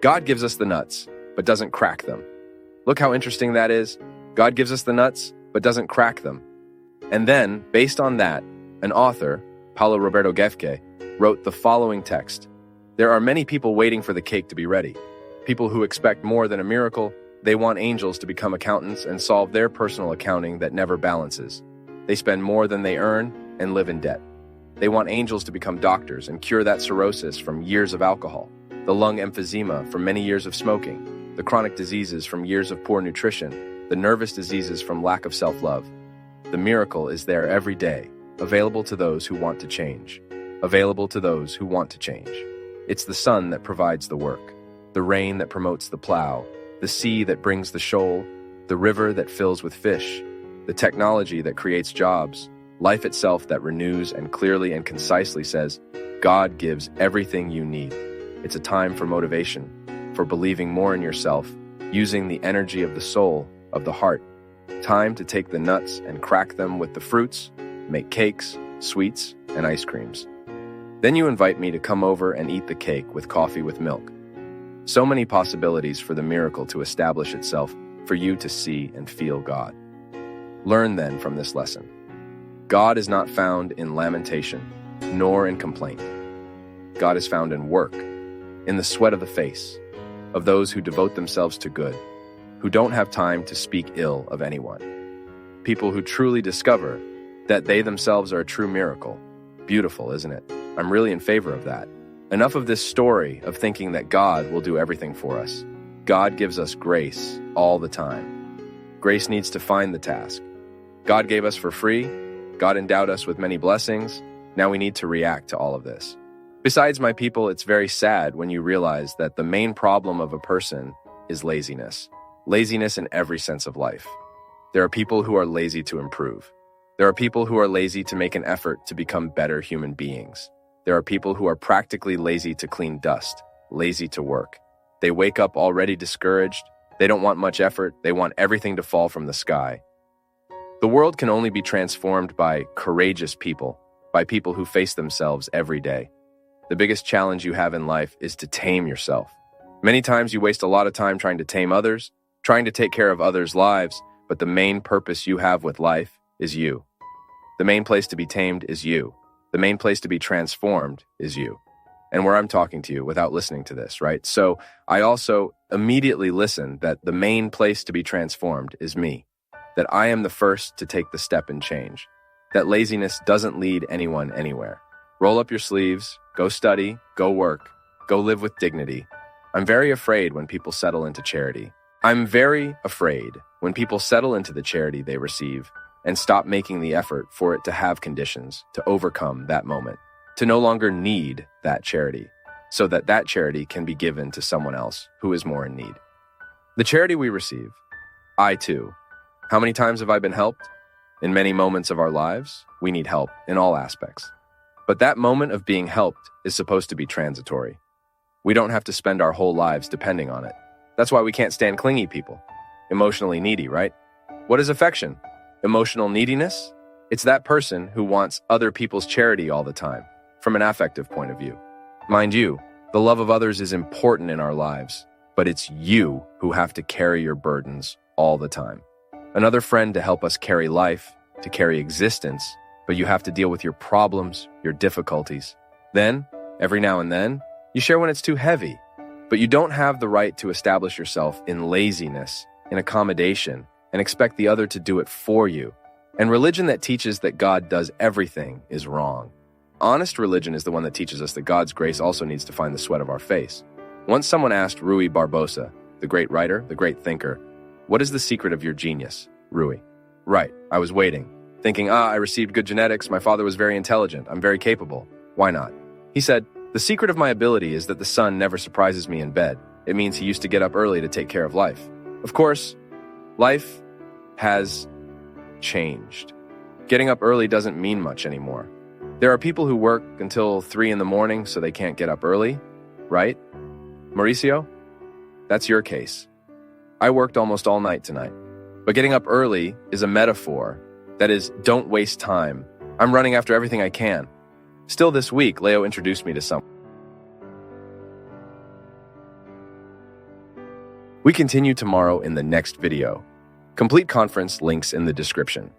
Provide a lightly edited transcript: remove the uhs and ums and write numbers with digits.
God gives us the nuts, but doesn't crack them. Look how interesting that is. God gives us the nuts, but doesn't crack them. And then, based on that, an author, Paulo Roberto Gefke, wrote the following text. There are many people waiting for the cake to be ready. People who expect more than a miracle. They want angels to become accountants and solve their personal accounting that never balances. They spend more than they earn and live in debt. They want angels to become doctors and cure that cirrhosis from years of alcohol, the lung emphysema from many years of smoking, the chronic diseases from years of poor nutrition, the nervous diseases from lack of self-love. The miracle is there every day, available to those who want to change. Available to those who want to change. It's the sun that provides the work, the rain that promotes the plow, the sea that brings the shoal, the river that fills with fish, the technology that creates jobs, life itself that renews and clearly and concisely says, God gives everything you need. It's a time for motivation, for believing more in yourself, using the energy of the soul, of the heart. Time to take the nuts and crack them with the fruits, make cakes, sweets, and ice creams. Then you invite me to come over and eat the cake with coffee with milk. So many possibilities for the miracle to establish itself, for you to see and feel God. Learn then from this lesson. God is not found in lamentation, nor in complaint. God is found in work, in the sweat of the face, of those who devote themselves to good, who don't have time to speak ill of anyone. People who truly discover that they themselves are a true miracle. Beautiful, isn't it? I'm really in favor of that. Enough of this story of thinking that God will do everything for us. God gives us grace all the time. Grace needs to find the task. God gave us for free. God endowed us with many blessings. Now we need to react to all of this. Besides, my people, it's very sad when you realize that the main problem of a person is laziness. Laziness in every sense of life. There are people who are lazy to improve. There are people who are lazy to make an effort to become better human beings. There are people who are practically lazy to clean dust, lazy to work. They wake up already discouraged. They don't want much effort. They want everything to fall from the sky. The world can only be transformed by courageous people, by people who face themselves every day. The biggest challenge you have in life is to tame yourself. Many times you waste a lot of time trying to tame others, trying to take care of others' lives, but the main purpose you have with life is you. The main place to be tamed is you. The main place to be transformed is you. And where I'm talking to you without listening to this, right? So I also immediately listen that the main place to be transformed is me. That I am the first to take the step and change. That laziness doesn't lead anyone anywhere. Roll up your sleeves, go study, go work, go live with dignity. I'm very afraid when people settle into charity. I'm very afraid when people settle into the charity they receive and stop making the effort for it to have conditions, to overcome that moment, to no longer need that charity, so that that charity can be given to someone else who is more in need. The charity we receive, I too. How many times have I been helped? In many moments of our lives, we need help in all aspects. But that moment of being helped is supposed to be transitory. We don't have to spend our whole lives depending on it. That's why we can't stand clingy people. Emotionally needy, right? What is affection? Emotional neediness? It's that person who wants other people's charity all the time, from an affective point of view. Mind you, the love of others is important in our lives, but it's you who have to carry your burdens all the time. Another friend to help us carry life, to carry existence, but you have to deal with your problems, your difficulties. Then, every now and then, you share when it's too heavy, but you don't have the right to establish yourself in laziness, in accommodation, and expect the other to do it for you. And religion that teaches that God does everything is wrong. Honest religion is the one that teaches us that God's grace also needs to find the sweat of our face. Once someone asked Rui Barbosa, the great writer, the great thinker, "What is the secret of your genius, Rui?" Right, I was waiting, thinking, I received good genetics, my father was very intelligent, I'm very capable. Why not? He said, "The secret of my ability is that the sun never surprises me in bed. It means he used to get up early to take care of life." Of course, life has changed. Getting up early doesn't mean much anymore. There are people who work until 3 in the morning so they can't get up early, right? Mauricio, that's your case. I worked almost all night tonight. But getting up early is a metaphor. That is, don't waste time. I'm running after everything I can. Still this week, Leo introduced me to someone. We continue tomorrow in the next video. Complete conference links in the description.